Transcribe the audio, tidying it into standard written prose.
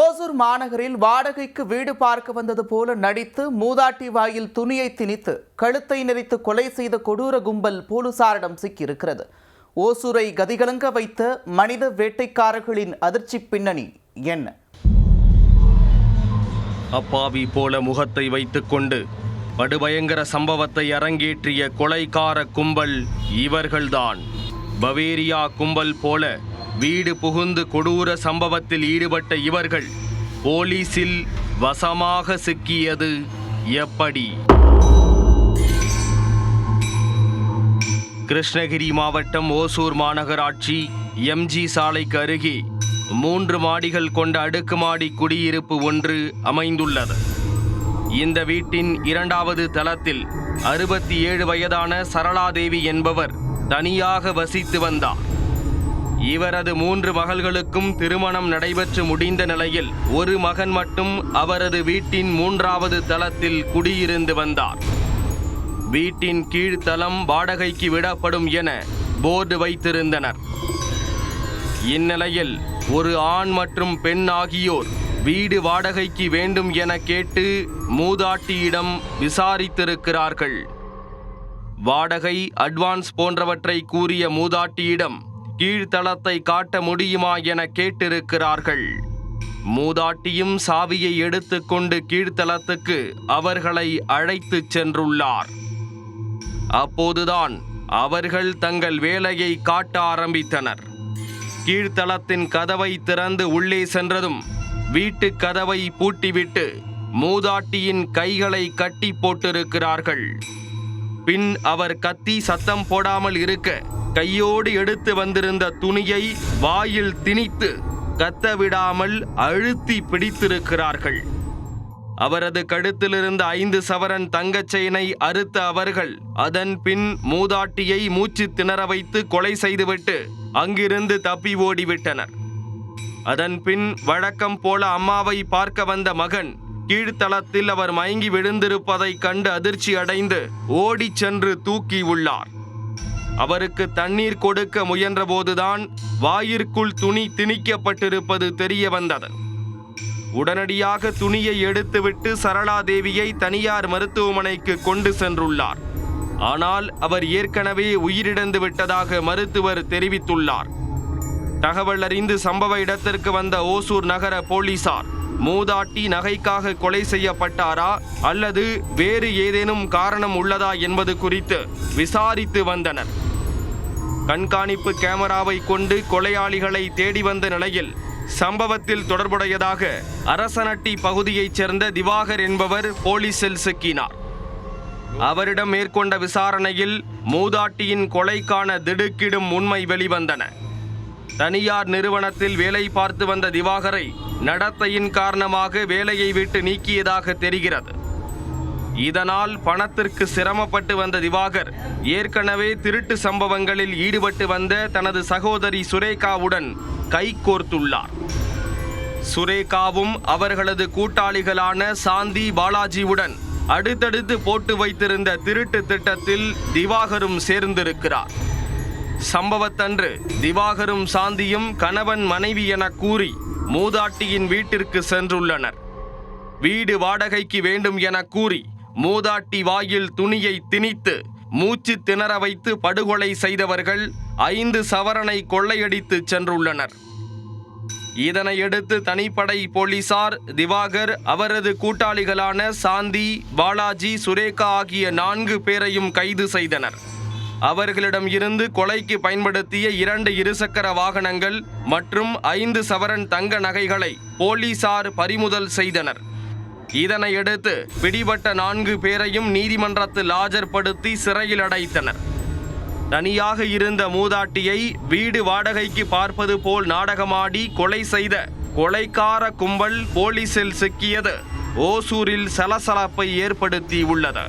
ஓசூர் மாநகரில் வாடகைக்கு வீடு பார்க்க வந்தது போல நடித்து மூதாட்டி வாயில் துணியை திணித்து கழுத்தை நெரித்து கொலை செய்த கொடூர கும்பல் போலீசாரிடம் சிக்கியிருக்கிறது. ஓசூரை கதிகலங்க வைத்த மனித வேட்டைக்காரர்களின் அதிர்ச்சி பின்னணி என்ன? அப்பாவி போல முகத்தை வைத்துக்கொண்டு படுபயங்கர சம்பவத்தை அரங்கேற்றிய கொலைக்கார கும்பல் இவர்கள்தான். பவேரியா கும்பல் போல வீடு புகுந்து கொடூர சம்பவத்தில் ஈடுபட்ட இவர்கள் போலீசில் வசமாக சிக்கியது எப்படி? கிருஷ்ணகிரி மாவட்டம் ஓசூர் மாநகராட்சி எம்ஜி சாலைக்கு அருகே 3 மாடிகள் கொண்ட அடுக்குமாடி குடியிருப்பு ஒன்று அமைந்துள்ளது. இந்த வீட்டின் 2வது தளத்தில் 67 வயதான சரளாதேவி என்பவர் தனியாக வசித்து வந்தார். இவரது 3 மகள்களுக்கும் திருமணம் நடைபெற்று முடிந்த நிலையில் ஒரு மகன் மட்டும் அவரது வீட்டின் 3வது தளத்தில் குடியிருந்து வந்தார். வீட்டின் கீழ்த்தளம் வாடகைக்கு விடப்படும் என போர்டு வைத்திருந்தனர். இந்நிலையில் ஒரு ஆண் மற்றும் பெண் ஆகியோர் வீடு வாடகைக்கு வேண்டும் என கேட்டு மூதாட்டியிடம் விசாரித்திருக்கிறார்கள். வாடகை, அட்வான்ஸ் போன்றவற்றை கூறிய மூதாட்டியிடம் கீழ்த்தளத்தை காட்ட முடியுமா என கேட்டிருக்கிறார்கள். மூதாட்டியும் சாவியை எடுத்துக்கொண்டு கீழ்த்தளத்துக்கு அவர்களை அழைத்துச் சென்றுள்ளார். அப்போதுதான் அவர்கள் தங்கள் வேலையை காட்ட ஆரம்பித்தனர். கீழ்த்தளத்தின் கதவை திறந்து உள்ளே சென்றதும் வீட்டு கதவை பூட்டிவிட்டு மூதாட்டியின் கைகளை கட்டி போட்டிருக்கிறார்கள். பின் அவர் கத்தி சத்தம் போடாமல் இருக்க கையோடு எடுத்து வந்திருந்த துணியை வாயில் திணித்து கத்த விடாமல் அழுத்தி பிடித்திருக்கிறார்கள். அவரது கழுத்திலிருந்த 5 சவரன் தங்கச் செயினை அறுத்த அவர்கள் அதன் பின் மூதாட்டியை மூச்சு திணற வைத்து கொலை செய்துவிட்டு அங்கிருந்து தப்பி ஓடிவிட்டனர். அதன் பின் வழக்கம் போல அம்மாவை பார்க்க வந்த மகன் கீழ்த்தளத்தில் அவர் மயங்கி விழுந்திருப்பதைக் கண்டு அதிர்ச்சி அடைந்து ஓடிச் சென்று தூக்கி உள்ளார். அவருக்கு தண்ணீர் கொடுக்க முயன்றபோதுதான் வாயிற்குள் துணி திணிக்கப்பட்டிருப்பது தெரிய வந்தது. உடனடியாக துணியை எடுத்துவிட்டு சரளாதேவியை தனியார் மருத்துவமனைக்கு கொண்டு சென்றுள்ளார். ஆனால் அவர் ஏற்கனவே உயிரிழந்து விட்டதாக மருத்துவர் தெரிவித்துள்ளார். தகவல் அறிந்து சம்பவ இடத்திற்கு வந்த ஓசூர் நகர போலீசார் மூதாட்டி நகைக்காக கொலை செய்யப்பட்டாரா அல்லது வேறு ஏதேனும் காரணம் உள்ளதா என்பது குறித்து விசாரித்து வந்தனர். கண்காணிப்பு கேமராவை கொண்டு கொலையாளிகளை தேடி வந்த நிலையில் சம்பவத்தில் தொடர்புடையதாக அரசனட்டி பகுதியைச் சேர்ந்த திவாகர் என்பவர் போலீசில் சிக்கினார். அவரிடம் மேற்கொண்ட விசாரணையில் மூதாட்டியின் கொலைக்கான திடுக்கிடும் உண்மை வெளிவந்தன. தனியார் நிறுவனத்தில் வேலை பார்த்து வந்த திவாகரை நடத்தையின் காரணமாக வேலையை விட்டு நீக்கியதாக தெரிகிறது. இதனால் பணத்திற்கு சிரமப்பட்டு வந்த திவாகர் ஏற்கனவே திருட்டு சம்பவங்களில் ஈடுபட்டு வந்த தனது சகோதரி சுரேகாவுடன் கைகோர்த்துள்ளார். சுரேகாவும் அவர்களது கூட்டாளிகளான சாந்தி, பாலாஜியுடன் அடுத்தடுத்து போட்டு வைத்திருந்த திருட்டு திட்டத்தில் திவாகரும் சேர்ந்திருக்கிறார். சம்பவத்தன்று திவாகரும் சாந்தியும் கணவன் மனைவி என கூறி மூதாட்டியின் வீட்டிற்கு சென்றுள்ளனர். வீடு வாடகைக்கு வேண்டும் என கூறி மூதாட்டி வாயில் துணியை திணித்து மூச்சு திணற வைத்து படுகொலை செய்தவர்கள் 5 சவரனை கொள்ளையடித்து சென்றுள்ளனர். இதனையடுத்து தனிப்படை போலீசார் திவாகர், அவரது கூட்டாளிகளான சாந்தி, பாலாஜி, சுரேகா ஆகிய 4 பேரையும் கைது செய்தனர். அவர்களிடம் இருந்து கொலைக்கு பயன்படுத்திய 2 இருசக்கர வாகனங்கள் மற்றும் 5 சவரன் தங்க நகைகளை போலீசார் பறிமுதல் செய்தனர். இதனையடுத்து பிடிபட்ட 4 பேரையும் நீதிமன்றத்தில் ஆஜர்படுத்தி சிறையில் அடைத்தனர். தனியாக இருந்த மூதாட்டியை வீடு வாடகைக்கு பார்ப்பது போல் நாடகமாடி கொலை செய்த கொலைக்கார கும்பல் போலீசில் சிக்கியது ஓசூரில் சலசலப்பை ஏற்படுத்தி உள்ளது.